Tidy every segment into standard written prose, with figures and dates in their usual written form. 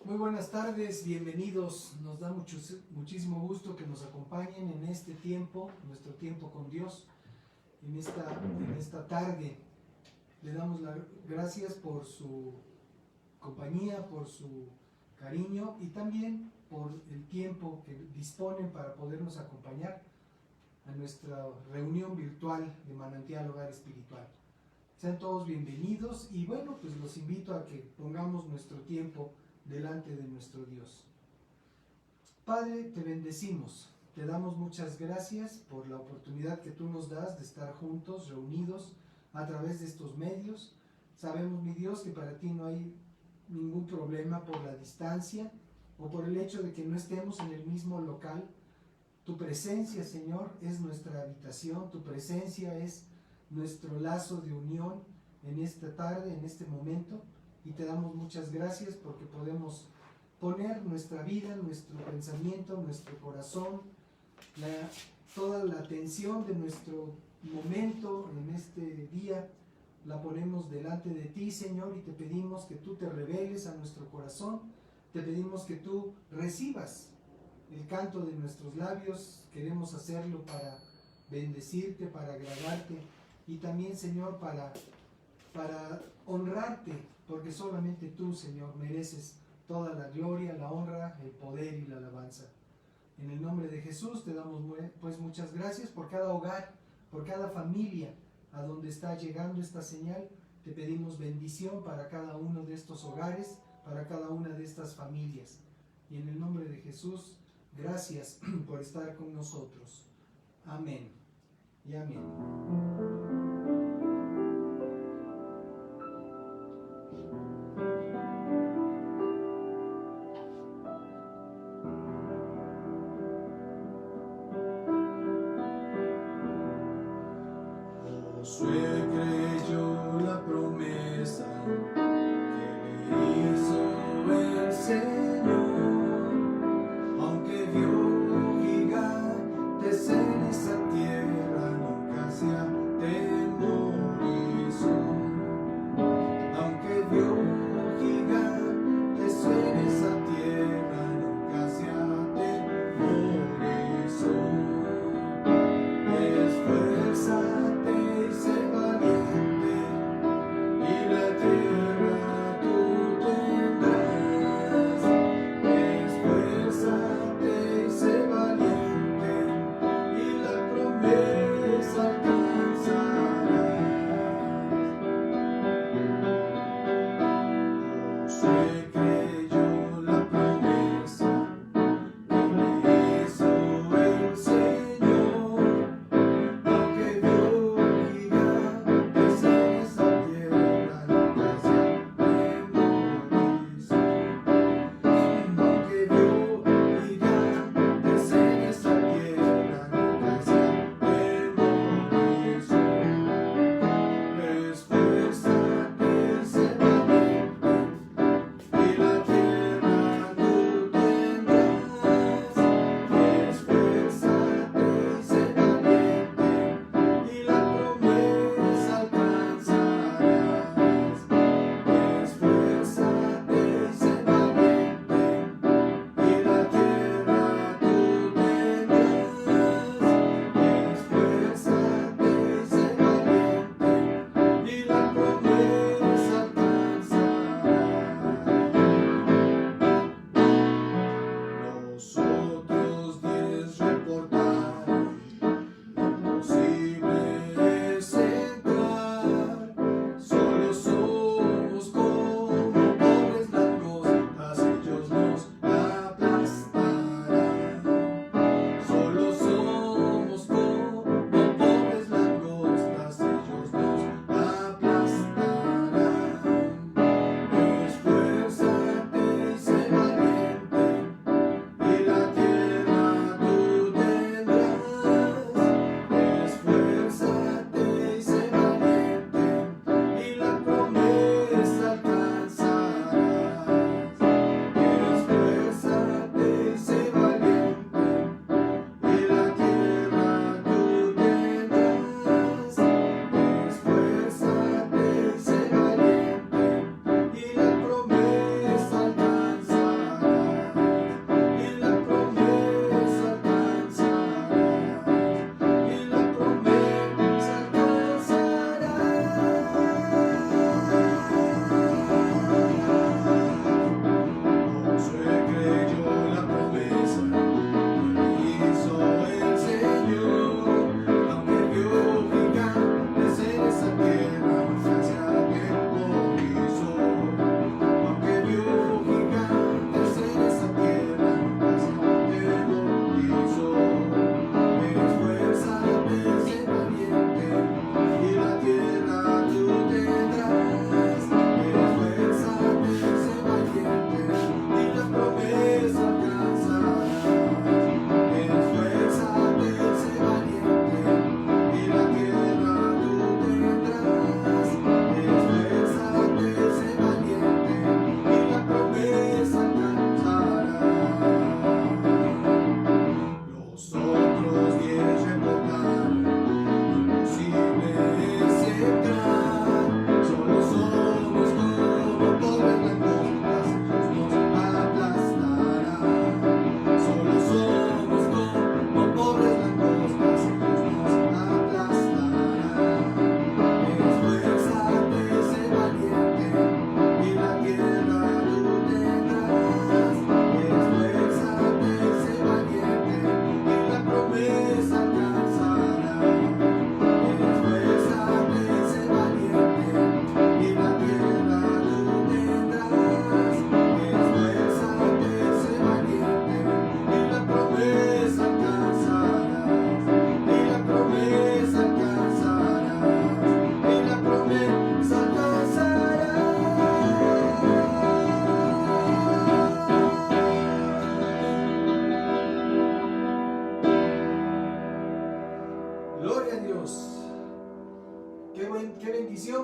Muy buenas tardes, bienvenidos. Nos da muchísimo gusto que nos acompañen en este tiempo, nuestro tiempo con Dios, en esta tarde. Le damos las gracias por su compañía, por su cariño y también por el tiempo que disponen para podernos acompañar a nuestra reunión virtual de Manantial Hogar Espiritual. Sean todos bienvenidos y bueno, pues los invito a que pongamos nuestro tiempo delante de nuestro Dios. Padre, te bendecimos, te damos muchas gracias por la oportunidad que tú nos das de estar juntos, reunidos a través de estos medios. Sabemos, mi Dios, que para ti no hay ningún problema por la distancia o por el hecho de que no estemos en el mismo local. Tu presencia, Señor, es nuestra habitación, tu presencia es nuestro lazo de unión en esta tarde, en este momento. Y te damos muchas gracias porque podemos poner nuestra vida, nuestro pensamiento, nuestro corazón, toda la atención de nuestro momento en este día, la ponemos delante de ti, Señor, y te pedimos que tú te reveles a nuestro corazón, te pedimos que tú recibas el canto de nuestros labios. Queremos hacerlo para bendecirte, para agradarte y también, Señor, para honrarte, porque solamente tú, Señor, mereces toda la gloria, la honra, el poder y la alabanza. En el nombre de Jesús te damos pues muchas gracias por cada hogar, por cada familia a donde está llegando esta señal. Te pedimos bendición para cada uno de estos hogares, para cada una de estas familias. Y en el nombre de Jesús, gracias por estar con nosotros. Amén y amén. Josué creyó la promesa que le hizo el Señor, aunque vio gigantes en esa tierra, nunca se atemorizó.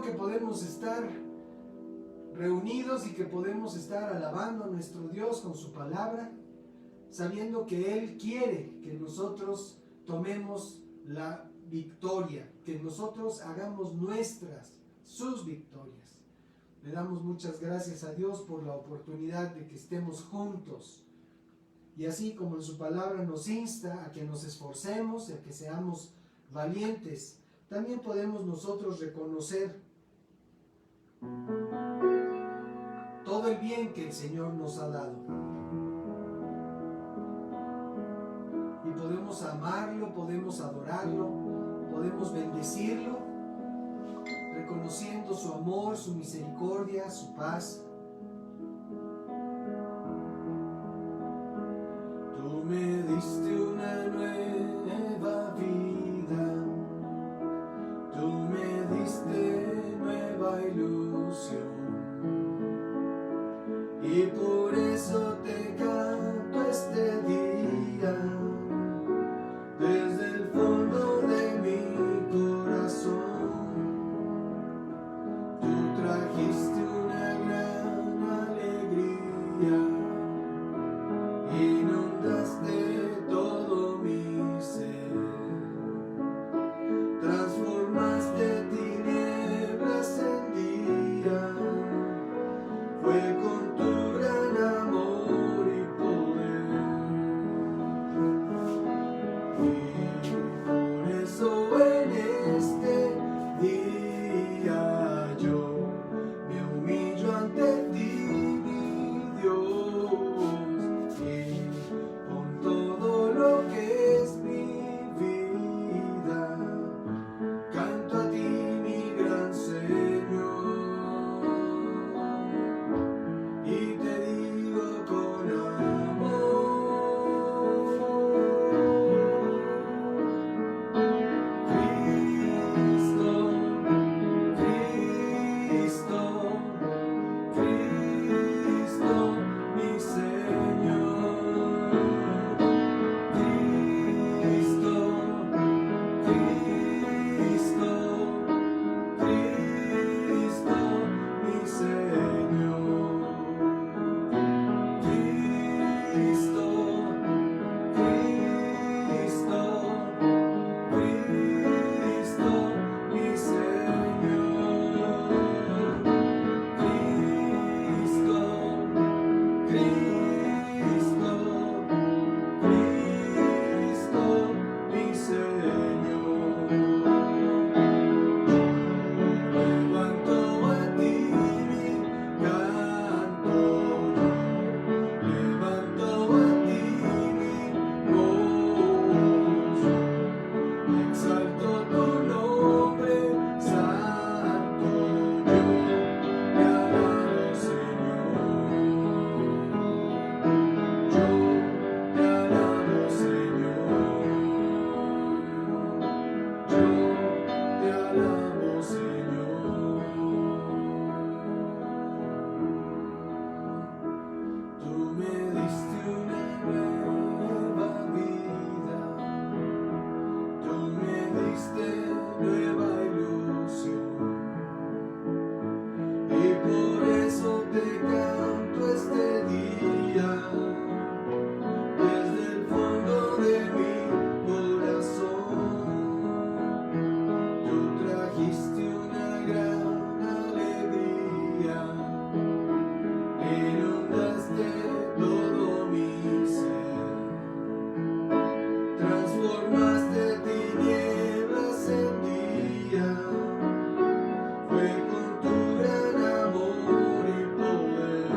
que podemos estar reunidos y que podemos estar alabando a nuestro Dios con su palabra, sabiendo que Él quiere que nosotros tomemos la victoria, que nosotros hagamos nuestras sus victorias. Le damos muchas gracias a Dios por la oportunidad de que estemos juntos. Y así como en su palabra nos insta a que nos esforcemos, a que seamos valientes, también podemos nosotros reconocer todo el bien que el Señor nos ha dado. Y podemos amarlo, podemos adorarlo, podemos bendecirlo, reconociendo su amor, su misericordia, su paz. Tú me diste una nueva vida, tú me diste nueva ilusión, y por eso te canto este día, desde el fondo de mi corazón. Tú trajiste una gran alegría, inundaste todo mi ser, transformaste tinieblas en día, fue con tu gran amor y poder. Y por eso en este día yo me humillo ante ti, mi Dios, y con todo lo que es mi vida canto a ti, mi gran Señor, y te digo con amor: Cristo, Cristo, Cristo, mi Señor. Cristo, Cristo, Cristo, mi Señor. Cristo, Cristo, Cristo, mi Señor. Cristo, Cristo, Cristo, mi Señor. Levanto a ti mi canto, levanto a ti mi voz, exalto tu nombre santo, yo te alabo, Señor. Yo te alabo, Señor. Yo te alabo, Señor. Tú me diste una nueva vida, tú me diste nueva ilusión, y por eso te canto este día, desde el fondo de mi corazón. Tú trajiste una gran alegría, inundaste todo mi ser, transformaste tinieblas en día, fue con tu gran amor y poder.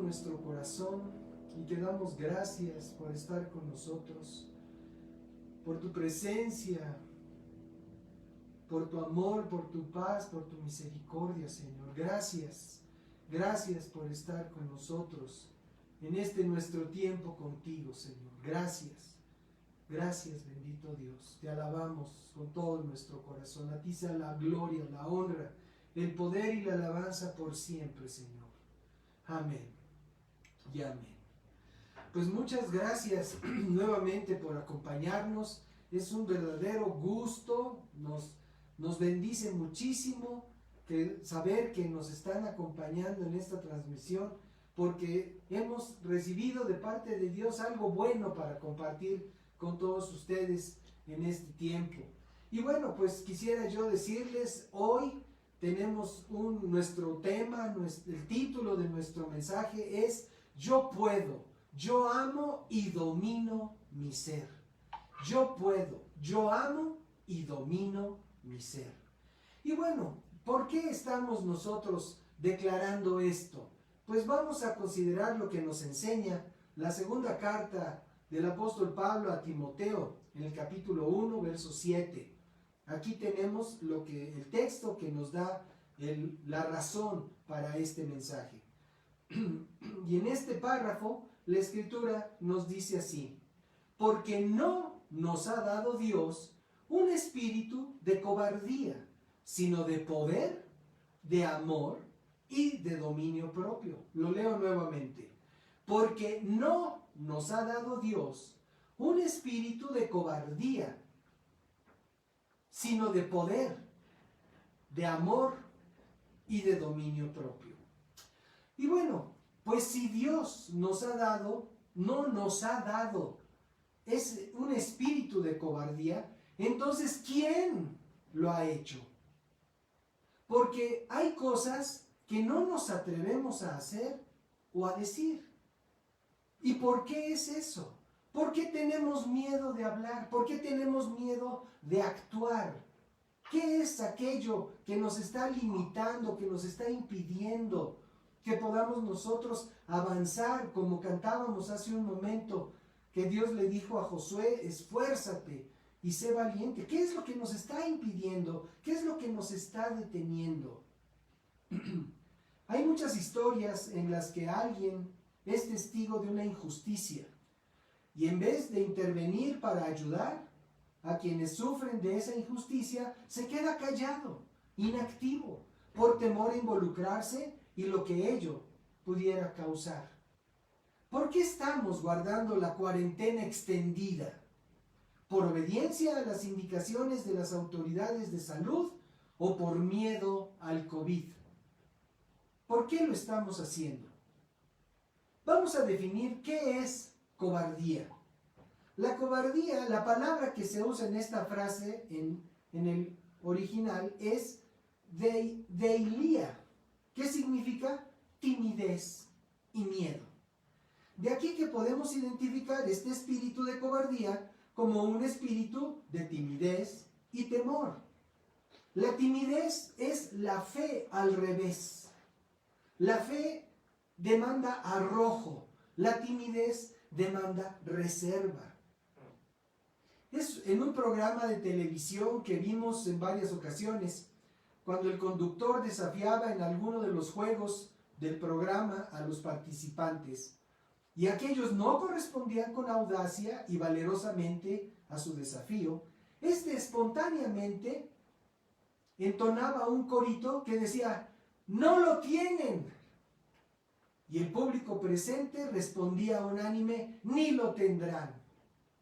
Nuestro corazón y te damos gracias por estar con nosotros, por tu presencia, por tu amor, por tu paz, por tu misericordia, Señor. Gracias, gracias por estar con nosotros en este nuestro tiempo contigo, Señor. Gracias, gracias, bendito Dios. Te alabamos con todo nuestro corazón. A ti sea la gloria, la honra, el poder y la alabanza por siempre, Señor. Amén. Y amén. Pues muchas gracias nuevamente por acompañarnos. Es un verdadero gusto, nos bendice muchísimo saber que nos están acompañando en esta transmisión, porque hemos recibido de parte de Dios algo bueno para compartir con todos ustedes en este tiempo. Y bueno, pues quisiera yo decirles, hoy tenemos nuestro tema, el título de nuestro mensaje es: yo puedo, yo amo y domino mi ser. Yo puedo, yo amo y domino mi ser. Y bueno, ¿por qué estamos nosotros declarando esto? Pues vamos a considerar lo que nos enseña la segunda carta del apóstol Pablo a Timoteo, en el capítulo 1, verso 7. Aquí tenemos el texto que nos da la razón para este mensaje. Y en este párrafo la escritura nos dice así: porque no nos ha dado Dios un espíritu de cobardía, sino de poder, de amor y de dominio propio. Lo leo nuevamente: porque no nos ha dado Dios un espíritu de cobardía, sino de poder, de amor y de dominio propio. Y bueno, pues si Dios nos ha dado, no nos ha dado es un espíritu de cobardía, entonces ¿quién lo ha hecho? Porque hay cosas que no nos atrevemos a hacer o a decir. ¿Y por qué es eso? ¿Por qué tenemos miedo de hablar? ¿Por qué tenemos miedo de actuar? ¿Qué es aquello que nos está limitando, que nos está impidiendo que podamos nosotros avanzar, como cantábamos hace un momento, que Dios le dijo a Josué: esfuérzate y sé valiente? ¿Qué es lo que nos está impidiendo? ¿Qué es lo que nos está deteniendo? Hay muchas historias en las que alguien es testigo de una injusticia y en vez de intervenir para ayudar a quienes sufren de esa injusticia, se queda callado, inactivo, por temor a involucrarse y lo que ello pudiera causar. ¿Por qué estamos guardando la cuarentena extendida? ¿Por obediencia a las indicaciones de las autoridades de salud o por miedo al COVID? ¿Por qué lo estamos haciendo? Vamos a definir qué es cobardía. La cobardía, la palabra que se usa en esta frase, en el original, es deilia. ¿Qué significa? Timidez y miedo. De aquí que podemos identificar este espíritu de cobardía como un espíritu de timidez y temor. La timidez es la fe al revés. La fe demanda arrojo, la timidez demanda reserva. Es en un programa de televisión que vimos en varias ocasiones, cuando el conductor desafiaba en alguno de los juegos del programa a los participantes, y aquellos no correspondían con audacia y valerosamente a su desafío, este espontáneamente entonaba un corito que decía: ¡no lo tienen! Y el público presente respondía unánime: ¡ni lo tendrán!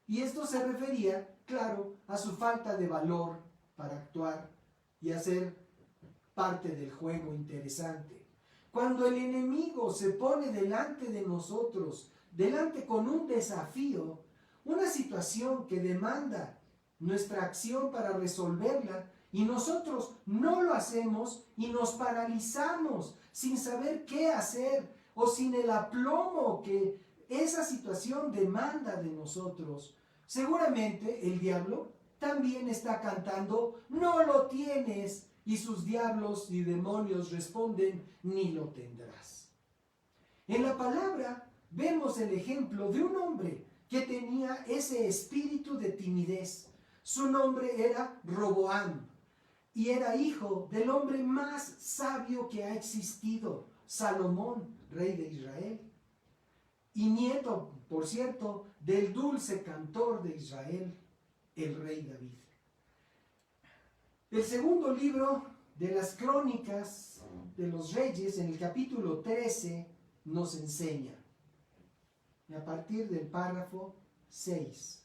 Y esto se refería, claro, a su falta de valor para actuar y hacer parte del juego interesante. Cuando el enemigo se pone delante de nosotros, delante con un desafío, una situación que demanda nuestra acción para resolverla, y nosotros no lo hacemos y nos paralizamos sin saber qué hacer o sin el aplomo que esa situación demanda de nosotros, seguramente el diablo también está cantando: ¡no lo tienes! Y sus diablos y demonios responden: ni lo tendrás. En la palabra vemos el ejemplo de un hombre que tenía ese espíritu de timidez. Su nombre era Roboam y era hijo del hombre más sabio que ha existido, Salomón, rey de Israel, y nieto, por cierto, del dulce cantor de Israel, el rey David. El segundo libro de las Crónicas de los Reyes, en el capítulo 13, nos enseña, a partir del párrafo 6,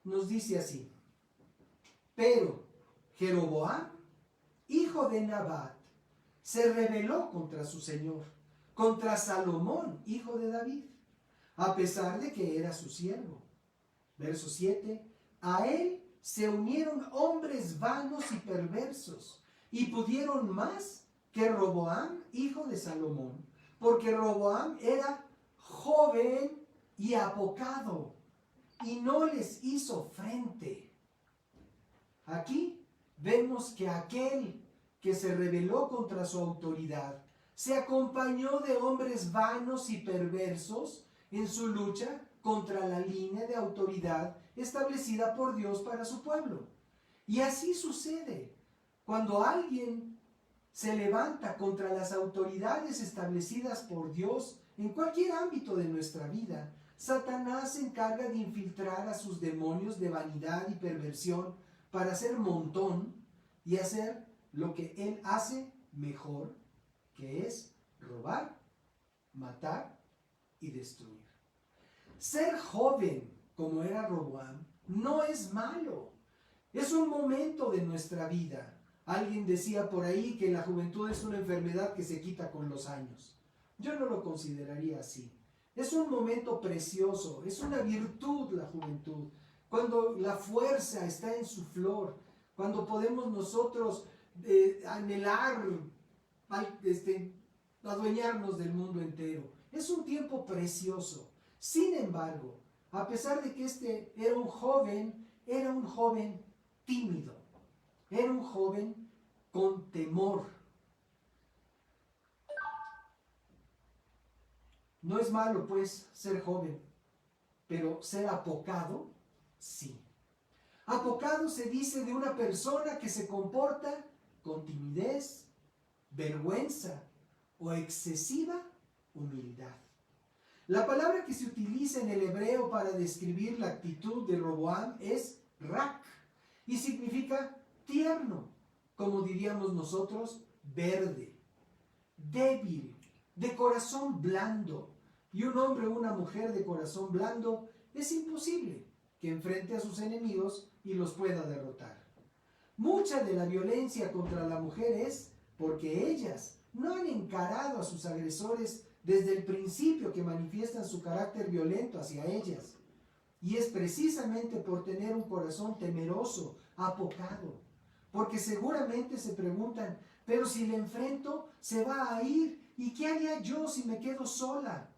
nos dice así: pero Jeroboam, hijo de Nabat, se rebeló contra su señor, contra Salomón, hijo de David, a pesar de que era su siervo. Verso 7, a él se unieron hombres vanos y perversos, y pudieron más que Roboam, hijo de Salomón, porque Roboam era joven y apocado, y no les hizo frente. Aquí vemos que aquel que se rebeló contra su autoridad se acompañó de hombres vanos y perversos en su lucha contra la línea de autoridad establecida por Dios para su pueblo. Y así sucede cuando alguien se levanta contra las autoridades establecidas por Dios en cualquier ámbito de nuestra vida. Satanás se encarga de infiltrar a sus demonios de vanidad y perversión para hacer montón y hacer lo que él hace mejor, que es robar, matar y destruir. Ser joven, como era Roboam, no es malo. Es un momento de nuestra vida. Alguien decía por ahí que la juventud es una enfermedad que se quita con los años. Yo no lo consideraría así. Es un momento precioso, es una virtud la juventud. Cuando la fuerza está en su flor, cuando podemos nosotros anhelar, adueñarnos del mundo entero. Es un tiempo precioso. Sin embargo, a pesar de que este era un joven tímido, era un joven con temor. No es malo, pues, ser joven, pero ser apocado, sí. Apocado se dice de una persona que se comporta con timidez, vergüenza o excesiva humildad. La palabra que se utiliza en el hebreo para describir la actitud de Roboam es rak y significa tierno, como diríamos nosotros, verde, débil, de corazón blando. Y un hombre o una mujer de corazón blando es imposible que enfrente a sus enemigos y los pueda derrotar. Mucha de la violencia contra la mujer es porque ellas no han encarado a sus agresores desde el principio que manifiestan su carácter violento hacia ellas. Y es precisamente por tener un corazón temeroso, apocado, porque seguramente se preguntan: pero si le enfrento, se va a ir, ¿y qué haría yo si me quedo sola?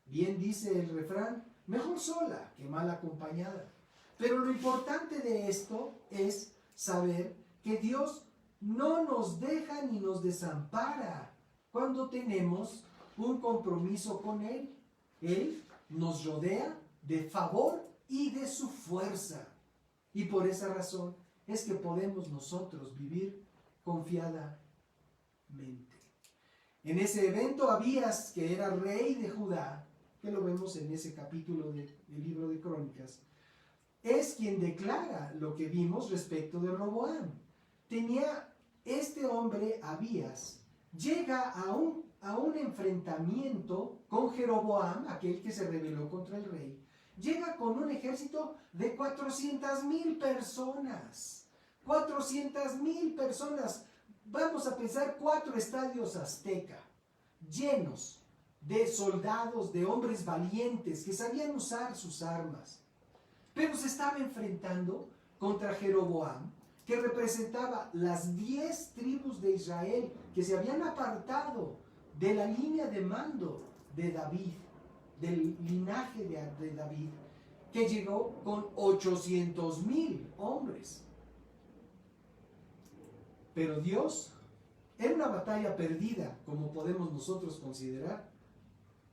Bien dice el refrán: mejor sola que mal acompañada. Pero lo importante de esto es saber que Dios no nos deja ni nos desampara cuando tenemos un compromiso con Él. Él nos rodea de favor y de su fuerza. Y por esa razón es que podemos nosotros vivir confiadamente. En ese evento, Abías, que era rey de Judá, que lo vemos en ese capítulo del libro de Crónicas, es quien declara lo que vimos respecto de Roboam. Este hombre, Abías, llega a un enfrentamiento con Jeroboam, aquel que se rebeló contra el rey. Llega con un ejército de 400,000 personas. 400,000 personas. Vamos a pensar 4 estadios azteca, llenos de soldados, de hombres valientes que sabían usar sus armas. Pero se estaba enfrentando contra Jeroboam, que representaba las 10 tribus de Israel que se habían apartado de la línea de mando de David, del linaje de David, que llegó con 800,000 hombres. Pero Dios, era una batalla perdida, como podemos nosotros considerar.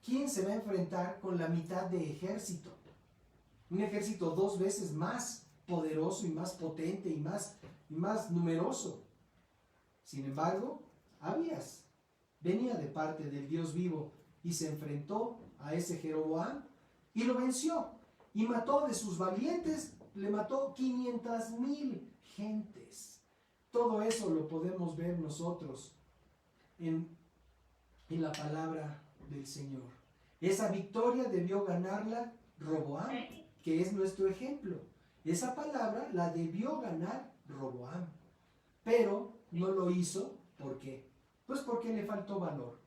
¿Quién se va a enfrentar con la mitad de ejército? Un ejército 2 veces más poderoso y más potente y más numeroso. Sin embargo, Abías venía de parte del Dios vivo y se enfrentó a ese Jeroboam y lo venció. Y mató de sus valientes, le mató 500,000 gentes. Todo eso lo podemos ver nosotros en la palabra del Señor. Esa victoria debió ganarla Roboam, que es nuestro ejemplo. Esa palabra la debió ganar Roboam, pero no lo hizo. ¿Por qué? Pues porque le faltó valor,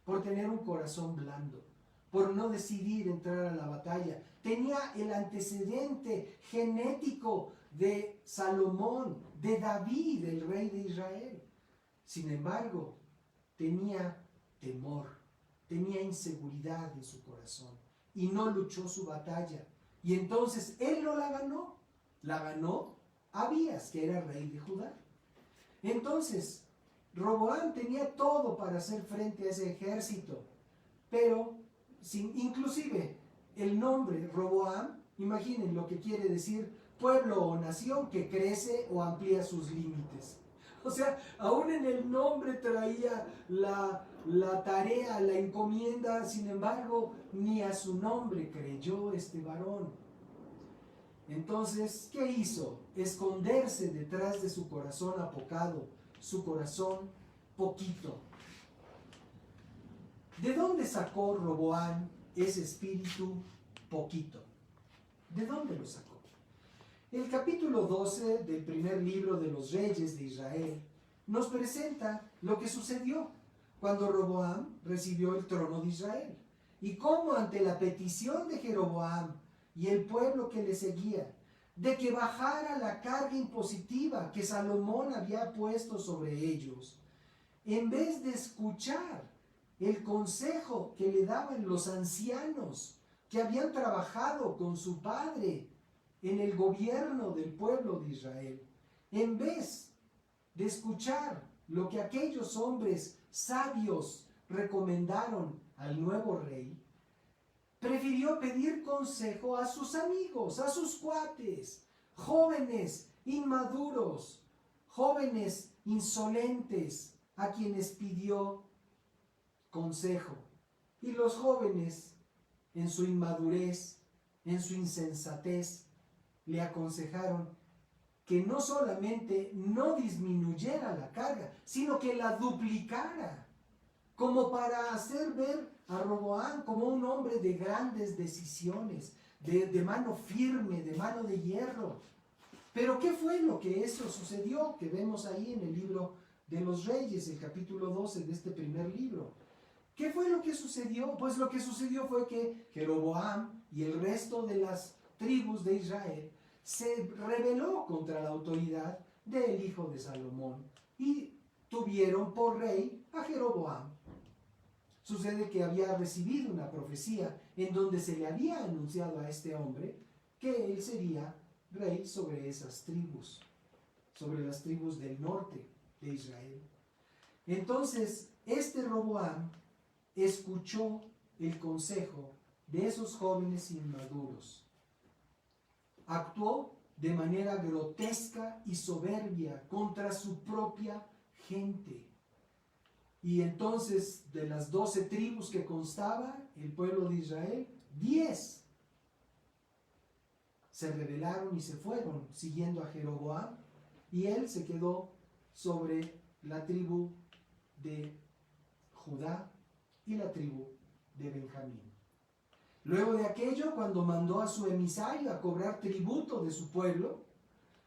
por tener un corazón blando, por no decidir entrar a la batalla. Tenía el antecedente genético de Salomón, de David, el rey de Israel. Sin embargo, tenía temor, tenía inseguridad en su corazón y no luchó su batalla. Y entonces él no la ganó Abías, que era rey de Judá. Entonces, Roboam tenía todo para hacer frente a ese ejército, pero inclusive el nombre Roboam, imaginen lo que quiere decir pueblo o nación que crece o amplía sus límites. O sea, aún en el nombre traía la tarea, la encomienda. Sin embargo, ni a su nombre creyó este varón. Entonces, ¿qué hizo? Esconderse detrás de su corazón apocado, su corazón poquito. ¿De dónde sacó Roboam ese espíritu poquito? ¿De dónde lo sacó? El capítulo 12 del primer libro de los reyes de Israel nos presenta lo que sucedió cuando Roboam recibió el trono de Israel y cómo ante la petición de Jeroboam y el pueblo que le seguía de que bajara la carga impositiva que Salomón había puesto sobre ellos, en vez de escuchar el consejo que le daban los ancianos que habían trabajado con su padre en el gobierno del pueblo de Israel, en vez de escuchar lo que aquellos hombres sabios recomendaron al nuevo rey, prefirió pedir consejo a sus amigos, a sus cuates, jóvenes inmaduros, jóvenes insolentes, a quienes pidió consejo. Y los jóvenes, en su inmadurez, en su insensatez, le aconsejaron que no solamente no disminuyera la carga, sino que la duplicara, como para hacer ver a Roboam como un hombre de grandes decisiones, de mano firme, de mano de hierro. Pero ¿qué fue lo que eso sucedió? Que vemos ahí en el libro de los Reyes, el capítulo 12 de este primer libro. ¿Qué fue lo que sucedió? Pues lo que sucedió fue que Jeroboam y el resto de las tribus de Israel se rebeló contra la autoridad del hijo de Salomón y tuvieron por rey a Jeroboam. Sucede que había recibido una profecía en donde se le había anunciado a este hombre que él sería rey sobre esas tribus, sobre las tribus del norte de Israel. Entonces, este Roboam escuchó el consejo de esos jóvenes inmaduros. Actuó de manera grotesca y soberbia contra su propia gente. Y entonces, de las 12 tribus que constaba el pueblo de Israel, 10 se rebelaron y se fueron siguiendo a Jeroboam, y él se quedó sobre la tribu de Judá y la tribu de Benjamín. Luego de aquello, cuando mandó a su emisario a cobrar tributo de su pueblo,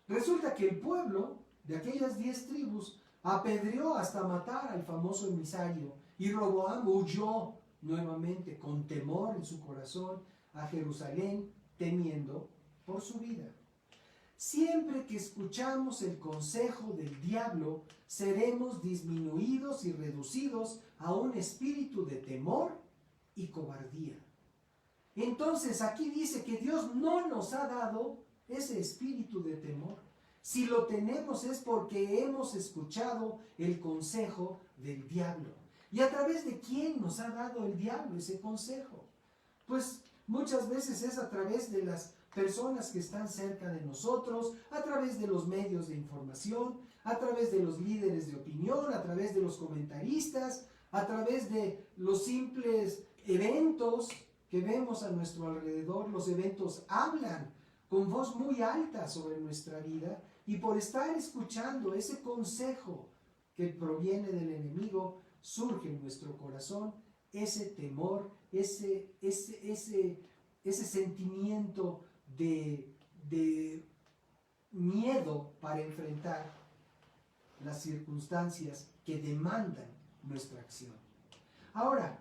resulta que el pueblo de aquellas 10 tribus apedreó hasta matar al famoso emisario, y Roboam huyó nuevamente con temor en su corazón a Jerusalén, temiendo por su vida. Siempre que escuchamos el consejo del diablo, seremos disminuidos y reducidos a un espíritu de temor y cobardía. Entonces aquí dice que Dios no nos ha dado ese espíritu de temor. Si lo tenemos es porque hemos escuchado el consejo del diablo. ¿Y a través de quién nos ha dado el diablo ese consejo? Pues muchas veces es a través de las personas que están cerca de nosotros, a través de los medios de información, a través de los líderes de opinión, a través de los comentaristas, a través de los simples eventos que vemos a nuestro alrededor. Los eventos hablan con voz muy alta sobre nuestra vida, y por estar escuchando ese consejo que proviene del enemigo, surge en nuestro corazón ese temor, ese sentimiento de miedo para enfrentar las circunstancias que demandan nuestra acción. Ahora,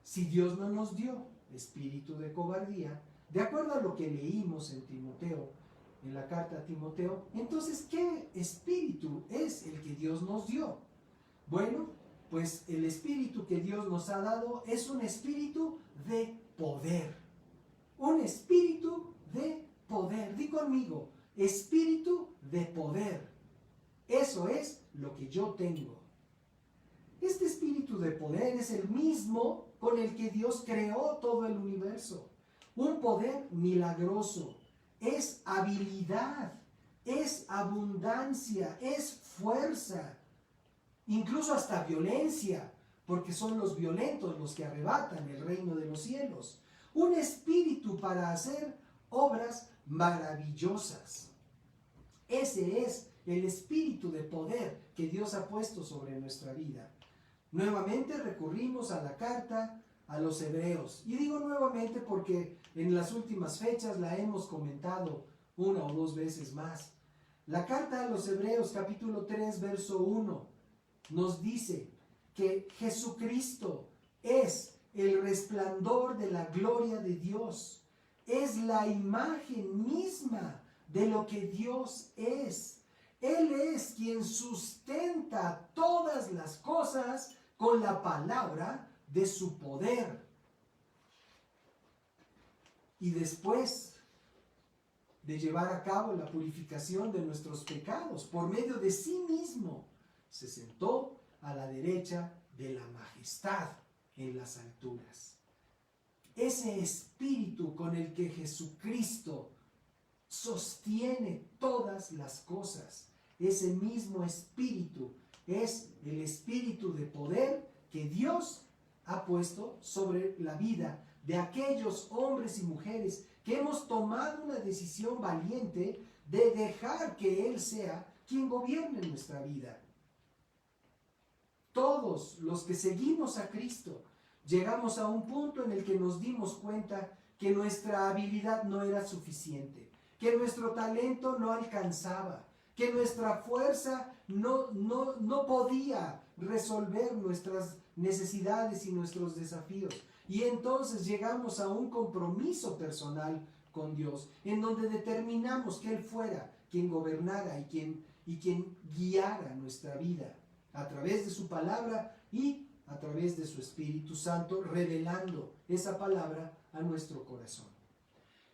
si Dios no nos dio espíritu de cobardía, de acuerdo a lo que leímos en Timoteo, en la carta a Timoteo, entonces, ¿qué espíritu es el que Dios nos dio? Bueno, pues el espíritu que Dios nos ha dado es un espíritu de poder. Un espíritu de poder. Di conmigo, espíritu de poder. Eso es lo que yo tengo. Este espíritu de poder es el mismo con el que Dios creó todo el universo. Un poder milagroso. Es habilidad, es abundancia, es fuerza, incluso hasta violencia, porque son los violentos los que arrebatan el reino de los cielos. Un espíritu para hacer obras maravillosas. Ese es el espíritu de poder que Dios ha puesto sobre nuestra vida. Nuevamente recurrimos a la carta a los hebreos. Y digo nuevamente porque en las últimas fechas la hemos comentado una o dos veces más. La carta a los hebreos, capítulo 3, verso 1, nos dice que Jesucristo es el resplandor de la gloria de Dios. Es la imagen misma de lo que Dios es. Él es quien sustenta todas las cosas con la palabra de su poder. Y después de llevar a cabo la purificación de nuestros pecados por medio de sí mismo, se sentó a la derecha de la majestad en las alturas. Ese espíritu con el que Jesucristo sostiene todas las cosas, ese mismo espíritu es el espíritu de poder que Dios ha puesto sobre la vida de aquellos hombres y mujeres que hemos tomado una decisión valiente de dejar que Él sea quien gobierne nuestra vida. Todos los que seguimos a Cristo llegamos a un punto en el que nos dimos cuenta que nuestra habilidad no era suficiente, que nuestro talento no alcanzaba, que nuestra fuerza no podía resolver nuestras necesidades y nuestros desafíos. Y entonces llegamos a un compromiso personal con Dios, en donde determinamos que Él fuera quien gobernara y quien guiara nuestra vida a través de su palabra y a través de su Espíritu Santo, revelando esa palabra a nuestro corazón.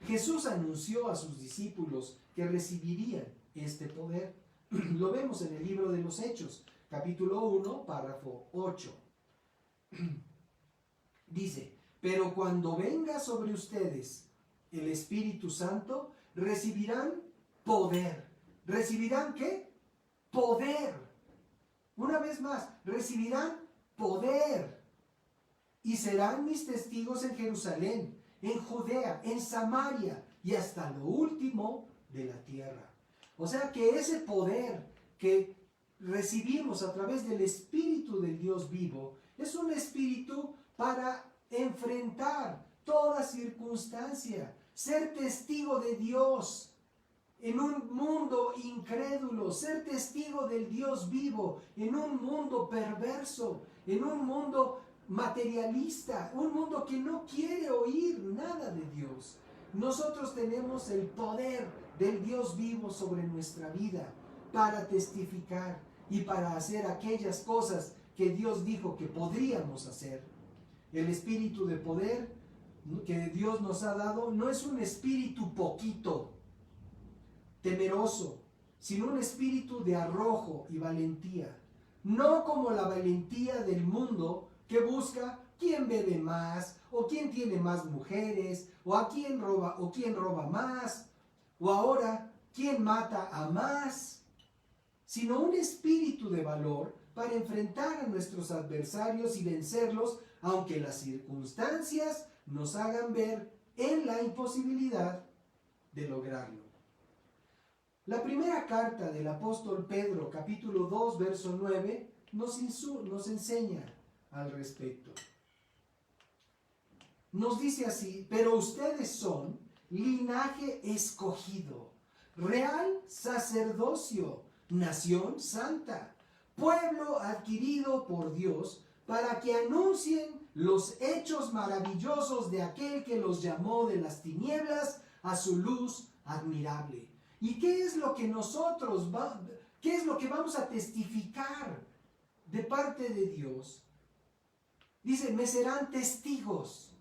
Jesús anunció a sus discípulos que recibirían este poder. Lo vemos en el libro de los Hechos, capítulo 1, párrafo 8. Dice, pero cuando venga sobre ustedes el Espíritu Santo, recibirán poder. ¿Recibirán qué? Poder. Una vez más, recibirán poder. Y serán mis testigos en Jerusalén, en Judea, en Samaria y hasta lo último de la tierra. O sea que ese poder que recibimos a través del Espíritu del Dios vivo es un espíritu para enfrentar toda circunstancia, ser testigo de Dios en un mundo incrédulo, ser testigo del Dios vivo en un mundo perverso, en un mundo materialista, un mundo que no quiere oír nada de Dios. Nosotros tenemos el poder del Dios vivo sobre nuestra vida para testificar y para hacer aquellas cosas que Dios dijo que podríamos hacer. El espíritu de poder que Dios nos ha dado no es un espíritu poquito, temeroso, sino un espíritu de arrojo y valentía. No como la valentía del mundo que busca quién bebe más, o quién tiene más mujeres, o a quién roba más, o ahora quién mata a más, sino un espíritu de valor para enfrentar a nuestros adversarios y vencerlos, aunque las circunstancias nos hagan ver en la imposibilidad de lograrlo. La primera carta del apóstol Pedro, capítulo 2, verso 9, nos enseña al respecto. Nos dice así, pero ustedes son linaje escogido, real sacerdocio, nación santa, pueblo adquirido por Dios, para que anuncien los hechos maravillosos de aquel que los llamó de las tinieblas a su luz admirable. ¿Y qué es lo que qué es lo que vamos a testificar de parte de Dios? Dice, me serán testigos,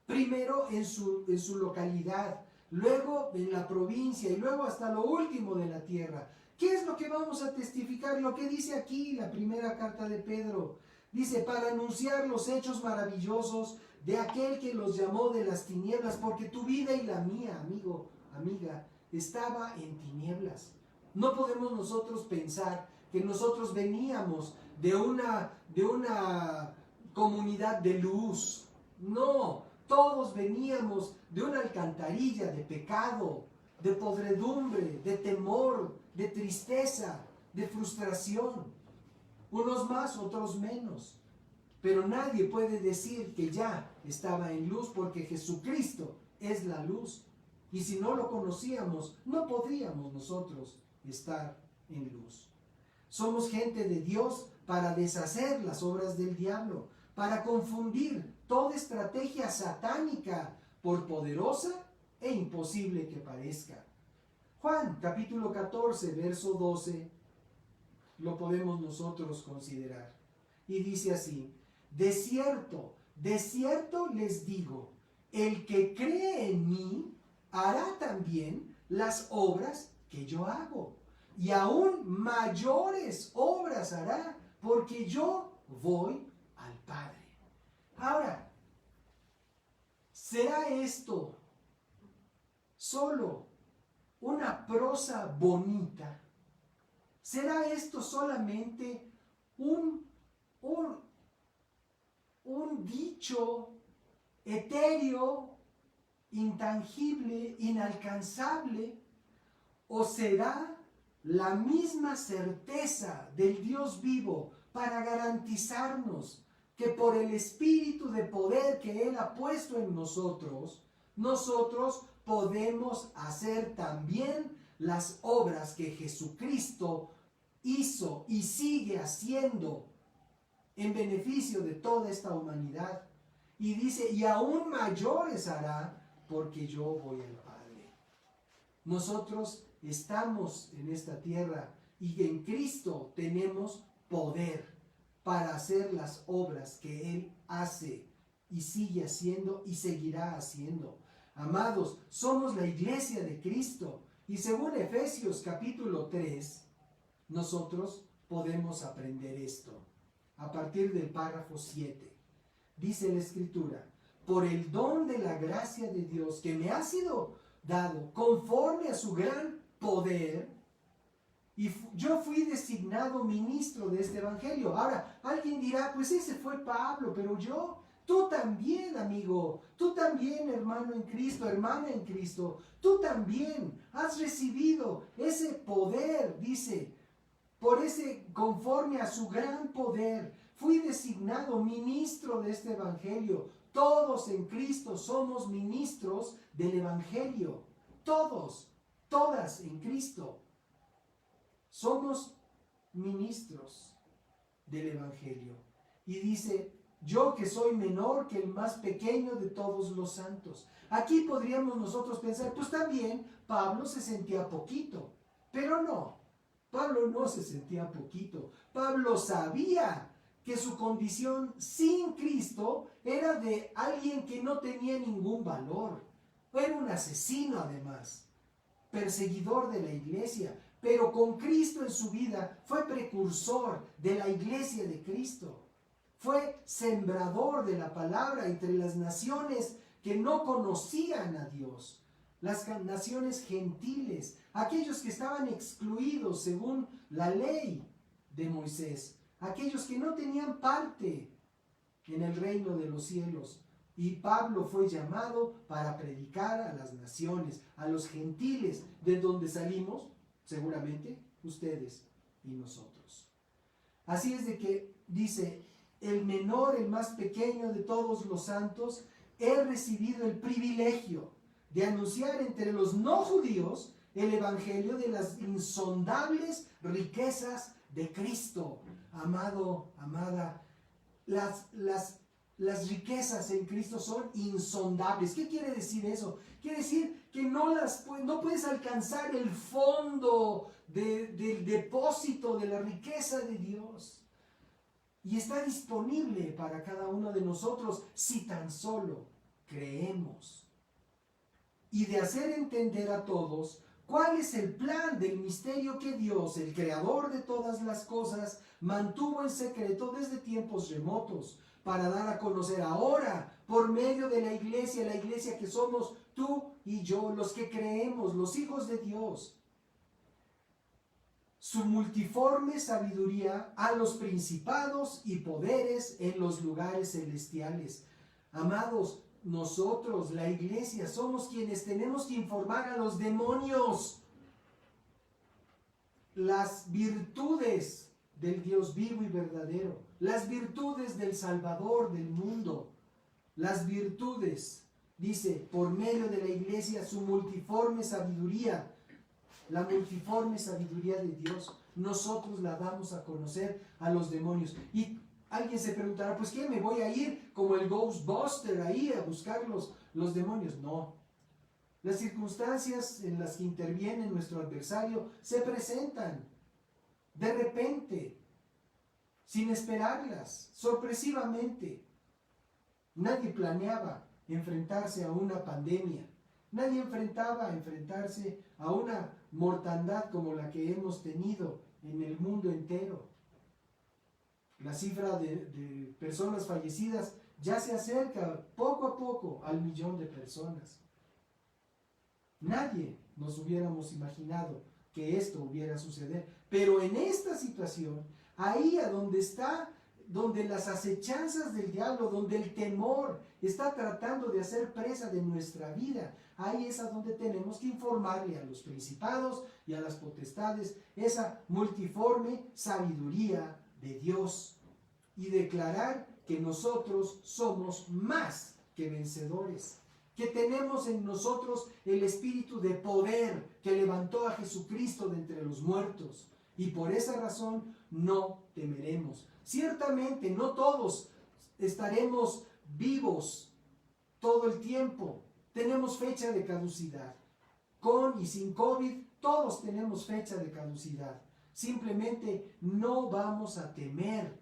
primero en su localidad, luego en la provincia y luego hasta lo último de la tierra. ¿Qué es lo que vamos a testificar? Lo que dice aquí la primera carta de Pedro. Dice, para anunciar los hechos maravillosos de aquel que los llamó de las tinieblas, porque tu vida y la mía, amigo, amiga, estaba en tinieblas. No podemos nosotros pensar que nosotros veníamos de una comunidad de luz. No, todos veníamos de una alcantarilla de pecado, de podredumbre, de temor, de tristeza, de frustración. Unos más, otros menos. Pero nadie puede decir que ya estaba en luz, porque Jesucristo es la luz. Y si no lo conocíamos, no podríamos nosotros estar en luz. Somos gente de Dios para deshacer las obras del diablo, para confundir toda estrategia satánica, por poderosa e imposible que parezca. Juan capítulo 14, verso 12, lo podemos nosotros considerar. Y dice así, de cierto les digo, el que cree en mí, hará también las obras que yo hago, y aún mayores obras hará, porque yo voy al Padre. Ahora, ¿será esto solo una prosa bonita? ¿Será esto solamente un dicho etéreo, intangible, inalcanzable? ¿O será la misma certeza del Dios vivo para garantizarnos que por el espíritu de poder que Él ha puesto en nosotros podemos hacer también las obras que Jesucristo hizo y sigue haciendo en beneficio de toda esta humanidad? Y dice, y aún mayores hará, porque yo voy al Padre. Nosotros estamos en esta tierra y en Cristo tenemos poder para hacer las obras que Él hace y sigue haciendo y seguirá haciendo. Amados, somos la iglesia de Cristo, y según Efesios capítulo 3, nosotros podemos aprender esto? A partir del párrafo 7. Dice la Escritura: por el don de la gracia de Dios que me ha sido dado conforme a su gran poder, y yo fui designado ministro de este evangelio. Ahora, alguien dirá, pues ese fue Pablo, pero tú también, amigo, tú también, hermano en Cristo, hermana en Cristo, tú también has recibido ese poder, dice, por ese, conforme a su gran poder, fui designado ministro de este evangelio. Todos en Cristo somos ministros del evangelio. Todos, todas en Cristo. Somos ministros del evangelio. Y dice, yo que soy menor que el más pequeño de todos los santos. Aquí podríamos nosotros pensar, pues también Pablo se sentía poquito. Pero no, Pablo no se sentía poquito. Pablo sabía que su condición sin Cristo era de alguien que no tenía ningún valor. Era un asesino además, perseguidor de la iglesia, pero con Cristo en su vida fue precursor de la iglesia de Cristo. Fue sembrador de la palabra entre las naciones que no conocían a Dios, las naciones gentiles, aquellos que estaban excluidos según la ley de Moisés, aquellos que no tenían parte en el reino de los cielos. Y Pablo fue llamado para predicar a las naciones, a los gentiles, de donde salimos, seguramente, ustedes y nosotros. Así es de que dice, el menor, el más pequeño de todos los santos, he recibido el privilegio de anunciar entre los no judíos el evangelio de las insondables riquezas de Cristo. Amado, amada, las riquezas en Cristo son insondables. ¿Qué quiere decir eso? Quiere decir que no puedes alcanzar el fondo del depósito de la riqueza de Dios. Y está disponible para cada uno de nosotros si tan solo creemos. Y de hacer entender a todos cuál es el plan del misterio que Dios, el creador de todas las cosas, mantuvo en secreto desde tiempos remotos, para dar a conocer ahora, por medio de la iglesia que somos tú y yo, los que creemos, los hijos de Dios, su multiforme sabiduría a los principados y poderes en los lugares celestiales. Amados, nosotros, la iglesia, somos quienes tenemos que informar a los demonios las virtudes del Dios vivo y verdadero, las virtudes del Salvador del mundo, las virtudes, dice, por medio de la iglesia, su multiforme sabiduría, la multiforme sabiduría de Dios, nosotros la damos a conocer a los demonios. Y alguien se preguntará, pues ¿qué? ¿Me voy a ir como el Ghostbuster ahí a buscar los demonios? No. Las circunstancias en las que interviene nuestro adversario se presentan de repente, sin esperarlas, sorpresivamente. Nadie planeaba enfrentarse a una pandemia. Nadie enfrentarse a una mortandad como la que hemos tenido en el mundo entero. La cifra de personas fallecidas ya se acerca poco a poco al 1,000,000 de personas. Nadie nos hubiéramos imaginado que esto hubiera suceder. Pero en esta situación, ahí a donde las acechanzas del diablo, donde el temor está tratando de hacer presa de nuestra vida, ahí es a donde tenemos que informarle a los principados y a las potestades esa multiforme sabiduría de Dios y declarar que nosotros somos más que vencedores, que tenemos en nosotros el espíritu de poder que levantó a Jesucristo de entre los muertos, y por esa razón no temeremos. Ciertamente no todos estaremos vivos todo el tiempo. Tenemos fecha de caducidad. Con y sin COVID, todos tenemos fecha de caducidad. Simplemente no vamos a temer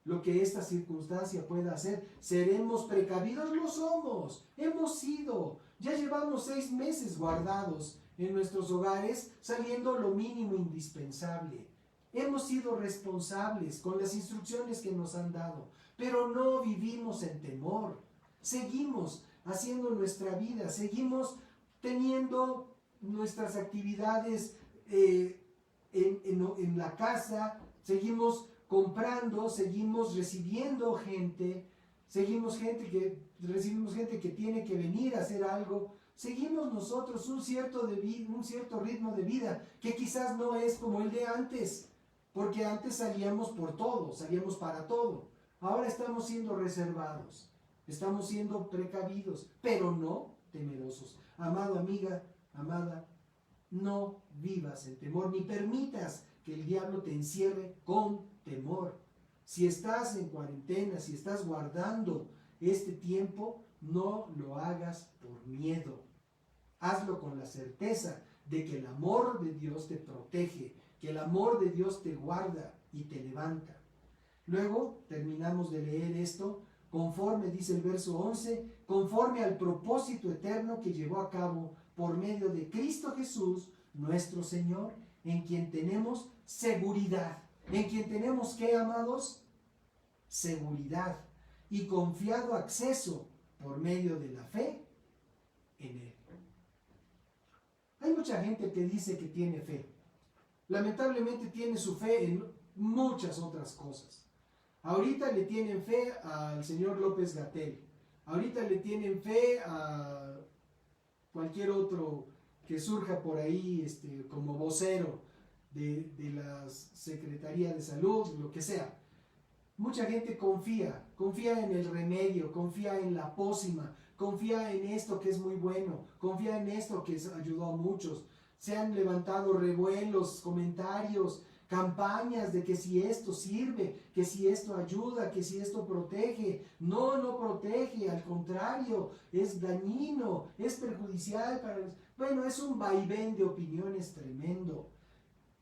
lo que esta circunstancia pueda hacer. ¿Seremos precavidos? Lo somos. Hemos sido. Ya llevamos 6 meses guardados en nuestros hogares, saliendo lo mínimo indispensable. hemos sido responsables con las instrucciones que nos han dado, pero no vivimos en temor. Seguimos haciendo nuestra vida, seguimos teniendo nuestras actividades en la casa, seguimos comprando, seguimos recibiendo gente, recibimos gente que tiene que venir a hacer algo, seguimos nosotros un cierto ritmo de vida que quizás no es como el de antes, porque antes salíamos por todo, salíamos para todo. Ahora estamos siendo reservados, estamos siendo precavidos, pero no temerosos. Amado, amiga, amada, no vivas en temor, ni permitas que el diablo te encierre con temor. Si estás en cuarentena, si estás guardando este tiempo, no lo hagas por miedo. Hazlo con la certeza de que el amor de Dios te protege, que el amor de Dios te guarda y te levanta. Luego terminamos de leer esto, conforme, dice el verso 11, conforme al propósito eterno que llevó a cabo por medio de Cristo Jesús, nuestro Señor, en quien tenemos seguridad. ¿En quien tenemos qué, amados? Seguridad y confiado acceso por medio de la fe en Él. Hay mucha gente que dice que tiene fe. Lamentablemente tiene su fe en muchas otras cosas. Ahorita le tienen fe al señor López-Gatell. Ahorita le tienen fe a cualquier otro que surja por ahí como vocero de la Secretaría de Salud, lo que sea. Mucha gente confía en el remedio, confía en la pócima, confía en esto que es muy bueno, confía en esto que ayudó a muchos. Se han levantado revuelos, comentarios, campañas de que si esto sirve, que si esto ayuda, que si esto protege. No, no protege, al contrario, es dañino, es perjudicial para los... Bueno, es un vaivén de opiniones tremendo.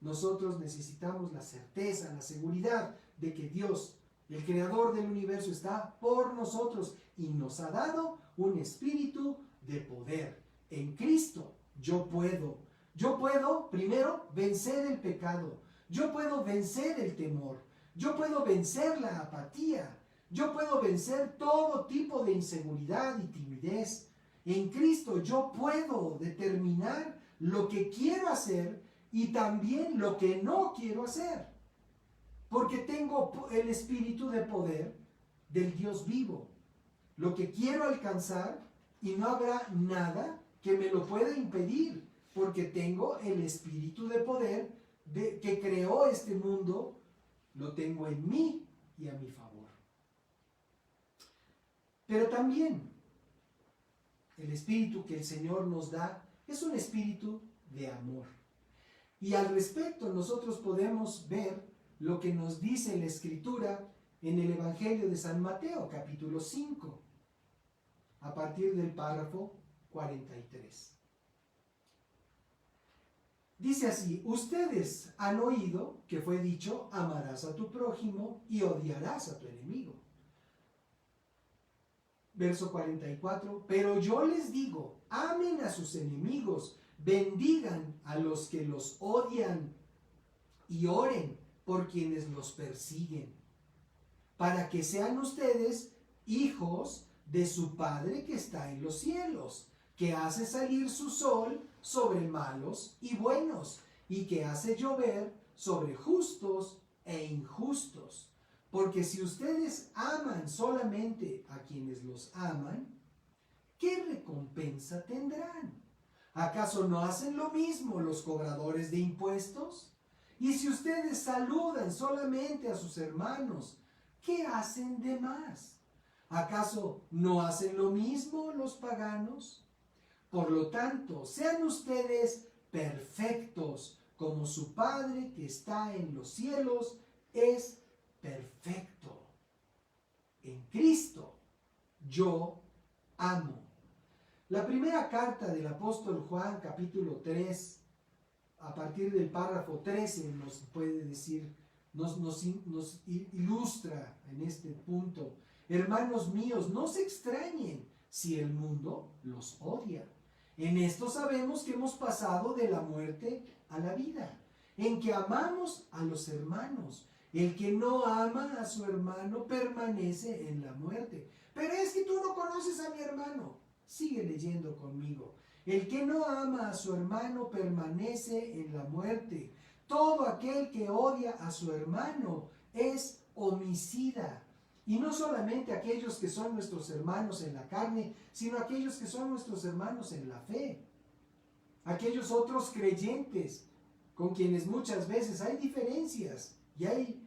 Nosotros necesitamos la certeza, la seguridad de que Dios, el creador del universo, está por nosotros y nos ha dado un espíritu de poder. En Cristo yo puedo primero vencer el pecado, yo puedo vencer el temor, yo puedo vencer la apatía, yo puedo vencer todo tipo de inseguridad y timidez. En Cristo yo puedo determinar lo que quiero hacer y también lo que no quiero hacer, porque tengo el espíritu de poder del Dios vivo. Lo que quiero alcanzar, y no habrá nada que me lo pueda impedir, porque tengo el espíritu de poder que creó este mundo, lo tengo en mí y a mi favor. Pero también el espíritu que el Señor nos da es un espíritu de amor. Y al respecto nosotros podemos ver lo que nos dice la Escritura en el Evangelio de San Mateo, capítulo 5, a partir del párrafo 43. Dice así: ustedes han oído que fue dicho, amarás a tu prójimo y odiarás a tu enemigo. Verso 44, pero yo les digo, amen a sus enemigos, bendigan a los que los odian y oren por quienes los persiguen, para que sean ustedes hijos de su Padre que está en los cielos, que hace salir su sol sobre malos y buenos, y que hace llover sobre justos e injustos. Porque si ustedes aman solamente a quienes los aman, ¿qué recompensa tendrán? ¿Acaso no hacen lo mismo los cobradores de impuestos? Y si ustedes saludan solamente a sus hermanos, ¿qué hacen de más? ¿Acaso no hacen lo mismo los paganos? Por lo tanto, sean ustedes perfectos, como su Padre que está en los cielos es perfecto. En Cristo yo amo. La primera carta del apóstol Juan, capítulo 3, a partir del párrafo 13, nos puede decir, nos ilustra en este punto: hermanos míos, no se extrañen si el mundo los odia. En esto sabemos que hemos pasado de la muerte a la vida. en que amamos a los hermanos. El que no ama a su hermano permanece en la muerte. Pero es que tú no conoces a mi hermano. Sigue leyendo conmigo. El que no ama a su hermano permanece en la muerte. Todo aquel que odia a su hermano es homicida. Y no solamente aquellos que son nuestros hermanos en la carne, sino aquellos que son nuestros hermanos en la fe. Aquellos otros creyentes con quienes muchas veces hay diferencias y hay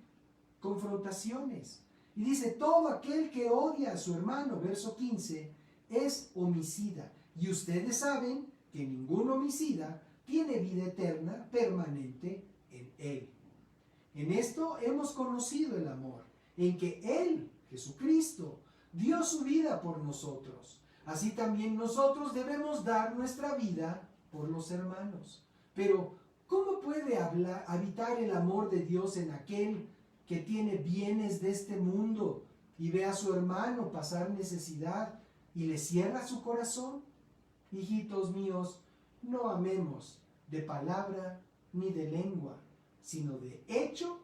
confrontaciones. Y dice, todo aquel que odia a su hermano, verso 15, es homicida. Y ustedes saben que ningún homicida tiene vida eterna permanente en él. En esto hemos conocido el amor, en que Él, Jesucristo, dio su vida por nosotros. Así también nosotros debemos dar nuestra vida por los hermanos. Pero, ¿cómo puede habitar el amor de Dios en aquel que tiene bienes de este mundo y ve a su hermano pasar necesidad y le cierra su corazón? Hijitos míos, no amemos de palabra ni de lengua, sino de hecho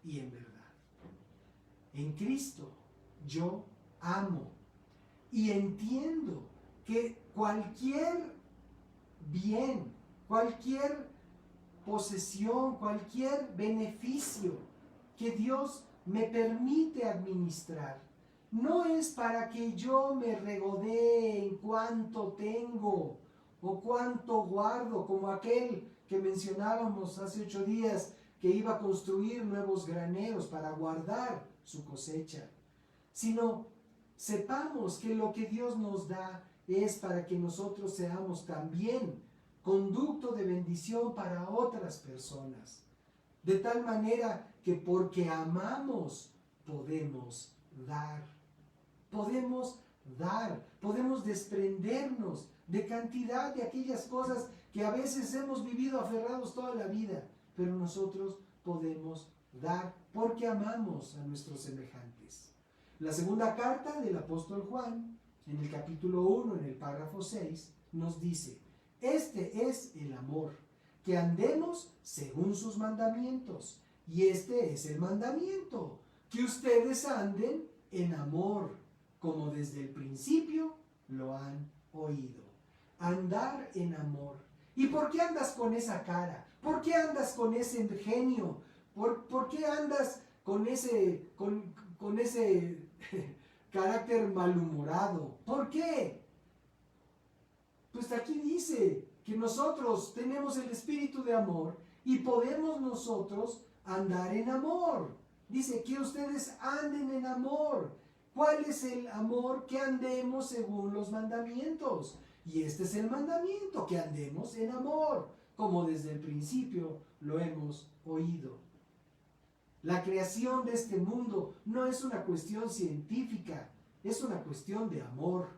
y en verdad. En Cristo yo amo y entiendo que cualquier bien, cualquier posesión, cualquier beneficio que Dios me permite administrar, no es para que yo me regodee en cuánto tengo o cuánto guardo, como aquel que mencionábamos hace 8 días, que iba a construir nuevos graneros para guardar su cosecha, sino sepamos que lo que Dios nos da es para que nosotros seamos también conducto de bendición para otras personas, de tal manera que porque amamos podemos podemos desprendernos de cantidad de aquellas cosas que a veces hemos vivido aferrados toda la vida, pero nosotros podemos dar porque amamos a nuestros semejantes. La segunda carta del apóstol Juan, en el capítulo 1, en el párrafo 6, nos dice, este es el amor, que andemos según sus mandamientos, y este es el mandamiento, que ustedes anden en amor, como desde el principio lo han oído. Andar en amor. ¿Y por qué andas con esa cara? ¿Por qué andas con ese genio? ¿Por qué andas con ese carácter malhumorado? ¿Por qué? Pues aquí dice que nosotros tenemos el espíritu de amor y podemos nosotros andar en amor. Dice que ustedes anden en amor. ¿Cuál es el amor? Que andemos según los mandamientos. Y este es el mandamiento, que andemos en amor, como desde el principio lo hemos oído. La creación de este mundo no es una cuestión científica, es una cuestión de amor.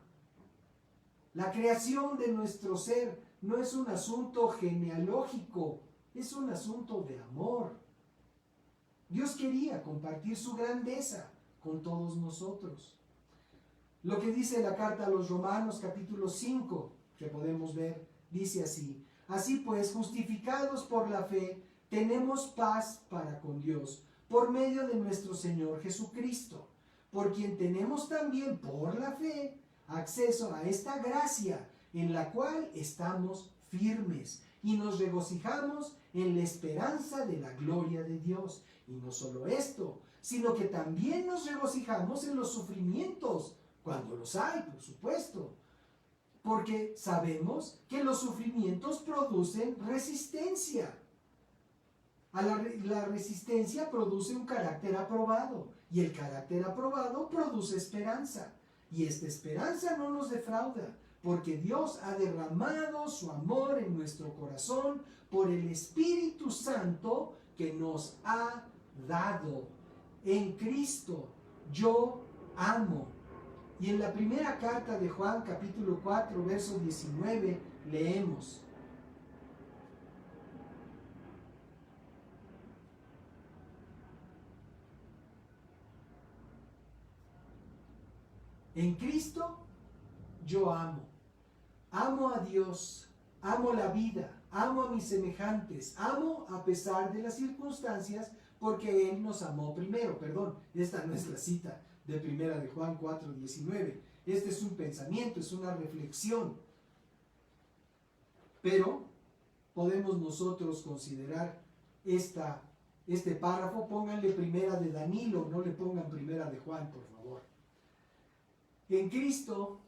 La creación de nuestro ser no es un asunto genealógico, es un asunto de amor. Dios quería compartir su grandeza con todos nosotros. Lo que dice la carta a los Romanos capítulo 5, que podemos ver, dice así: así pues, justificados por la fe, tenemos paz para con Dios, por medio de nuestro Señor Jesucristo, por quien tenemos también por la fe acceso a esta gracia en la cual estamos firmes y nos regocijamos en la esperanza de la gloria de Dios. Y no solo esto, sino que también nos regocijamos en los sufrimientos, cuando los hay, por supuesto, porque sabemos que los sufrimientos producen resistencia. La resistencia produce un carácter aprobado, y el carácter aprobado produce esperanza. Y esta esperanza no nos defrauda, porque Dios ha derramado su amor en nuestro corazón por el Espíritu Santo que nos ha dado. En Cristo yo amo. Y en la primera carta de Juan, capítulo 4, verso 19, leemos: en Cristo yo amo. Amo a Dios, amo la vida, amo a mis semejantes, amo a pesar de las circunstancias, porque Él nos amó primero. Perdón, esta no es la cita de 1 de Juan 4:19. Este es un pensamiento, es una reflexión. Pero podemos nosotros considerar este párrafo. Pónganle 1 de Danilo, no le pongan 1 de Juan, por favor. En Cristo,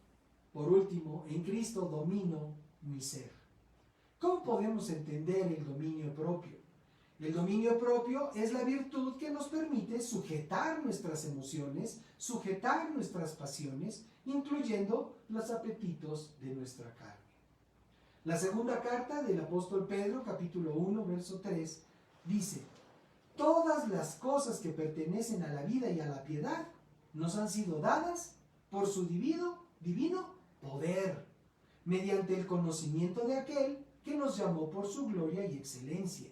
por último, en Cristo domino mi ser. ¿Cómo podemos entender el dominio propio? El dominio propio es la virtud que nos permite sujetar nuestras emociones, sujetar nuestras pasiones, incluyendo los apetitos de nuestra carne. La segunda carta del apóstol Pedro, capítulo 1, verso 3, dice: todas las cosas que pertenecen a la vida y a la piedad nos han sido dadas por su divino poder, mediante el conocimiento de aquel que nos llamó por su gloria y excelencia.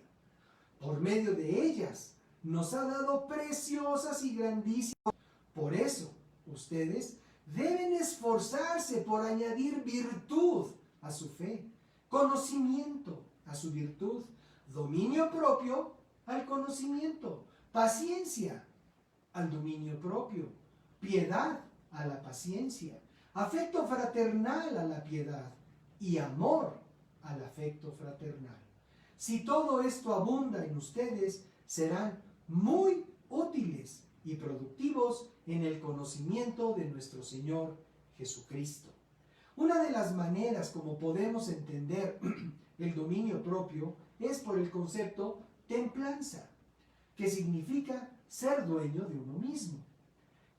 Por medio de ellas nos ha dado preciosas y grandísimas. Por eso, ustedes deben esforzarse por añadir virtud a su fe, conocimiento a su virtud, dominio propio al conocimiento, paciencia al dominio propio, piedad a la paciencia, afecto fraternal a la piedad y amor al afecto fraternal. Si todo esto abunda en ustedes, serán muy útiles y productivos en el conocimiento de nuestro Señor Jesucristo. Una de las maneras como podemos entender el dominio propio es por el concepto templanza, que significa ser dueño de uno mismo.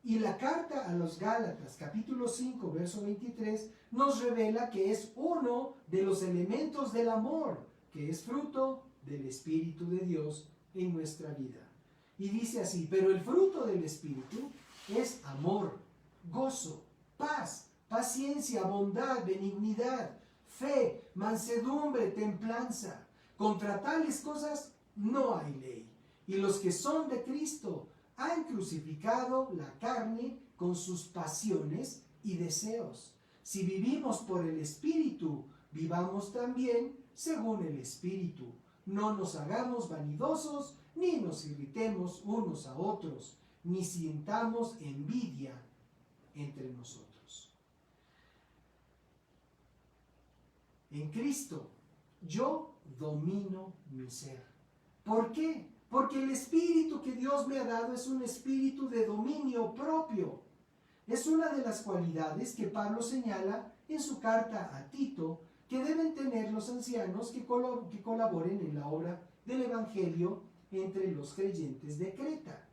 Y la carta a los Gálatas, capítulo 5, verso 23, nos revela que es uno de los elementos del amor, que es fruto del Espíritu de Dios en nuestra vida. Y dice así: pero el fruto del Espíritu es amor, gozo, paz, paciencia, bondad, benignidad, fe, mansedumbre, templanza. Contra tales cosas no hay ley. Y los que son de Cristo han crucificado la carne con sus pasiones y deseos. Si vivimos por el Espíritu, vivamos también según el Espíritu. No nos hagamos vanidosos, ni nos irritemos unos a otros, ni sintamos envidia entre nosotros. En Cristo, yo domino mi ser. ¿Por qué? Porque el espíritu que Dios me ha dado es un espíritu de dominio propio. Es una de las cualidades que Pablo señala en su carta a Tito, que deben tener los ancianos que colaboren en la obra del Evangelio entre los creyentes de Creta.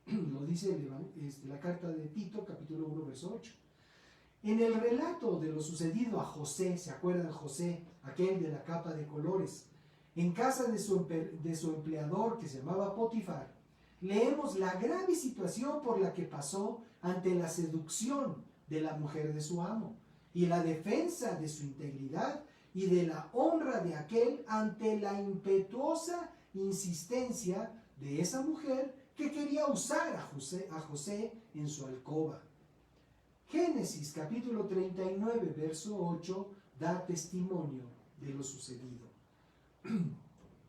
Lo dice la carta de Tito, capítulo 1, verso 8. En el relato de lo sucedido a José, ¿se acuerdan José, aquel de la capa de colores? En casa de su empleador, que se llamaba Potifar, leemos la grave situación por la que pasó ante la seducción de la mujer de su amo y la defensa de su integridad y de la honra de aquel ante la impetuosa insistencia de esa mujer que quería usar a José en su alcoba. Génesis capítulo 39, verso 8, da testimonio de lo sucedido.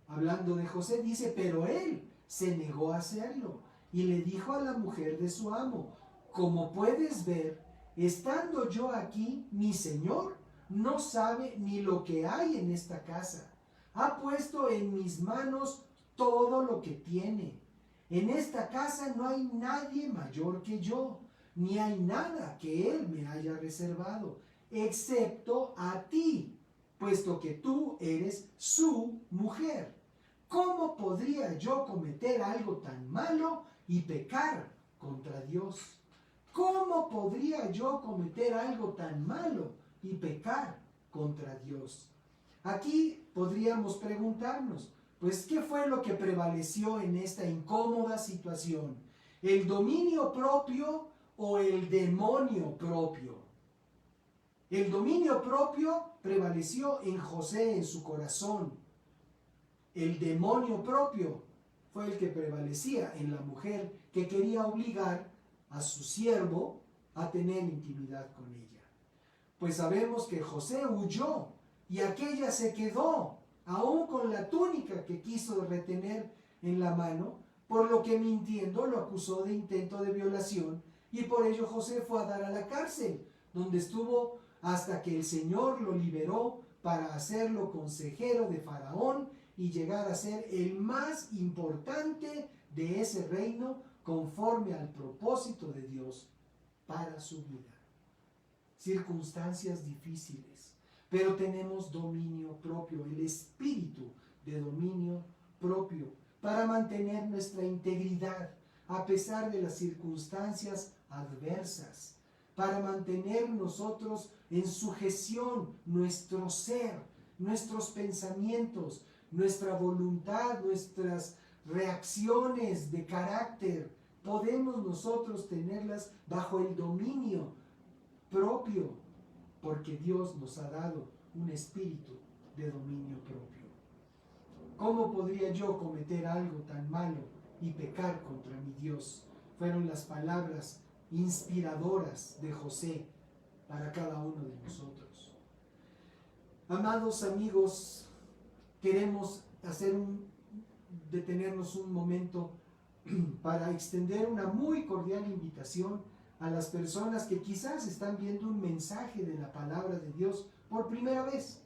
Hablando de José, dice: pero él se negó a hacerlo y le dijo a la mujer de su amo: como puedes ver, estando yo aquí, mi señor no sabe ni lo que hay en esta casa. Ha puesto en mis manos todo lo que tiene. En esta casa no hay nadie mayor que yo, ni hay nada que él me haya reservado, excepto a ti, puesto que tú eres su mujer. ¿Cómo podría yo cometer algo tan malo y pecar contra Dios? ¿Cómo podría yo cometer algo tan malo y pecar contra Dios? Aquí podríamos preguntarnos, pues, ¿qué fue lo que prevaleció en esta incómoda situación? ¿El dominio propio o el demonio propio? El dominio propio prevaleció en José, en su corazón. El demonio propio fue el que prevalecía en la mujer que quería obligar a su siervo a tener intimidad con ella. Pues sabemos que José huyó y aquella se quedó aún con la túnica que quiso retener en la mano, por lo que mintiendo lo acusó de intento de violación, y por ello José fue a dar a la cárcel, donde estuvo hasta que el Señor lo liberó para hacerlo consejero de Faraón y llegar a ser el más importante de ese reino conforme al propósito de Dios para su vida. Circunstancias difíciles, pero tenemos dominio propio, el espíritu de dominio propio, para mantener nuestra integridad a pesar de las circunstancias adversas, para mantener nosotros en sujeción nuestro ser, nuestros pensamientos, nuestra voluntad, nuestras reacciones de carácter. Podemos nosotros tenerlas bajo el dominio propio, porque Dios nos ha dado un espíritu de dominio propio. ¿Cómo podría yo cometer algo tan malo y pecar contra mi Dios? Fueron las palabras inspiradoras de José para cada uno de nosotros. Amados amigos, queremos detenernos un momento para extender una muy cordial invitación a las personas que quizás están viendo un mensaje de la palabra de Dios por primera vez.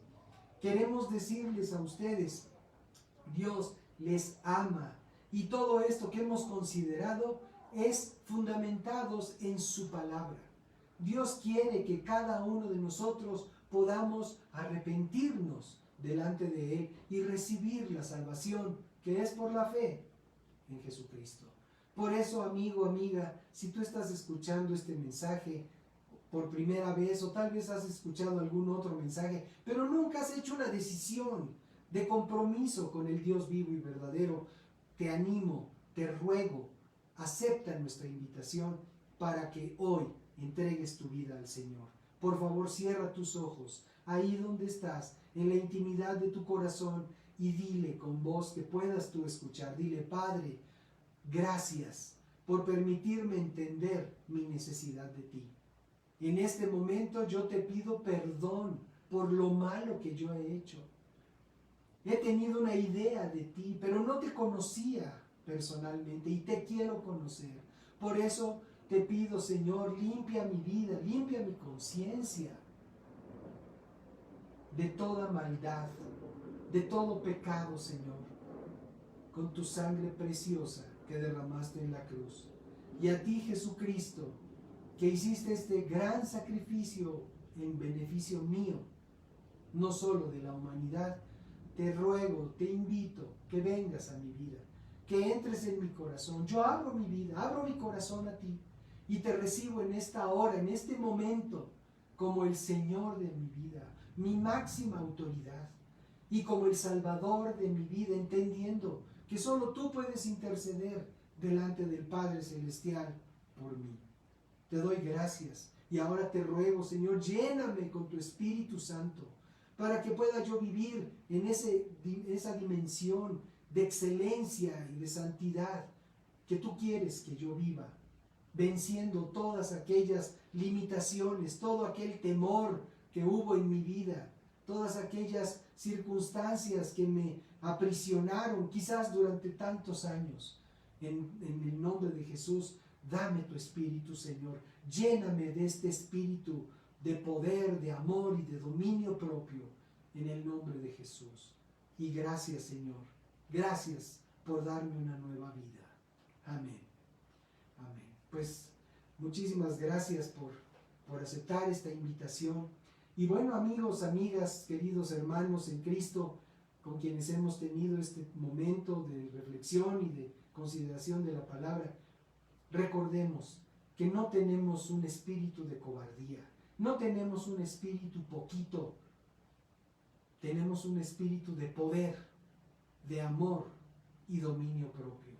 Queremos decirles a ustedes, Dios les ama, y todo esto que hemos considerado es fundamentados en su palabra. Dios quiere que cada uno de nosotros podamos arrepentirnos delante de Él y recibir la salvación que es por la fe en Jesucristo. Por eso, amigo, amiga, si tú estás escuchando este mensaje por primera vez, o tal vez has escuchado algún otro mensaje, pero nunca has hecho una decisión de compromiso con el Dios vivo y verdadero, te animo, te ruego, acepta nuestra invitación para que hoy entregues tu vida al Señor. Por favor, cierra tus ojos ahí donde estás, en la intimidad de tu corazón, y dile con voz que puedas tú escuchar. Dile: Padre, gracias por permitirme entender mi necesidad de ti. En este momento yo te pido perdón por lo malo que yo he hecho. He tenido una idea de ti, pero no te conocía personalmente y te quiero conocer. Por eso te pido, Señor, limpia mi vida, limpia mi conciencia de toda maldad, de todo pecado, Señor, con tu sangre preciosa que derramaste en la cruz. Y a ti, Jesucristo, que hiciste este gran sacrificio en beneficio mío, no solo de la humanidad, te ruego, te invito que vengas a mi vida, que entres en mi corazón. Yo abro mi vida, abro mi corazón a ti y te recibo en esta hora, en este momento, como el Señor de mi vida, mi máxima autoridad, y como el Salvador de mi vida, entendiendo que solo tú puedes interceder delante del Padre Celestial por mí. Te doy gracias y ahora te ruego, Señor, lléname con tu Espíritu Santo para que pueda yo vivir en esa dimensión de excelencia y de santidad que tú quieres que yo viva, venciendo todas aquellas limitaciones, todo aquel temor que hubo en mi vida, todas aquellas circunstancias que me aprisionaron quizás durante tantos años. En el nombre de Jesús, dame tu Espíritu, Señor. Lléname de este espíritu de poder, de amor y de dominio propio, en el nombre de Jesús. Y gracias, Señor. Gracias por darme una nueva vida. Amén. Amén. Pues muchísimas gracias por aceptar esta invitación. Y bueno, amigos, amigas, queridos hermanos en Cristo, con quienes hemos tenido este momento de reflexión y de consideración de la palabra, recordemos que no tenemos un espíritu de cobardía, no tenemos un espíritu poquito, tenemos un espíritu de poder, de amor y dominio propio.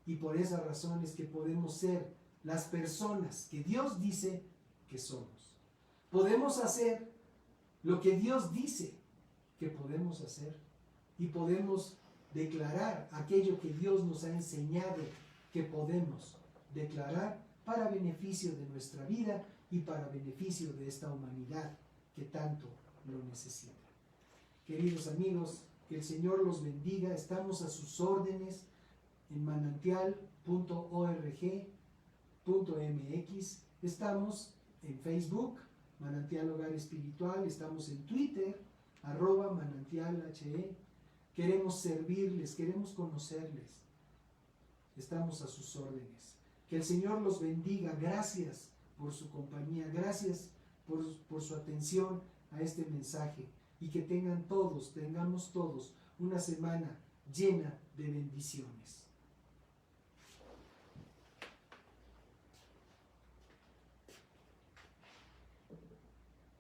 Y por esa razón es que podemos ser las personas que Dios dice que somos. Podemos hacer lo que Dios dice que podemos hacer y podemos declarar aquello que Dios nos ha enseñado que podemos declarar para beneficio de nuestra vida y para beneficio de esta humanidad que tanto lo necesita. Queridos amigos, Que el Señor los bendiga. Estamos a sus órdenes en manantial.org.mx. Estamos en Facebook, Manantial Hogar Espiritual. Estamos en Twitter, @manantialhe. Queremos servirles, queremos conocerles. Estamos a sus órdenes. Que el Señor los bendiga. Gracias por su compañía. Gracias por su atención a este mensaje. Y que tengamos todos una semana llena de bendiciones.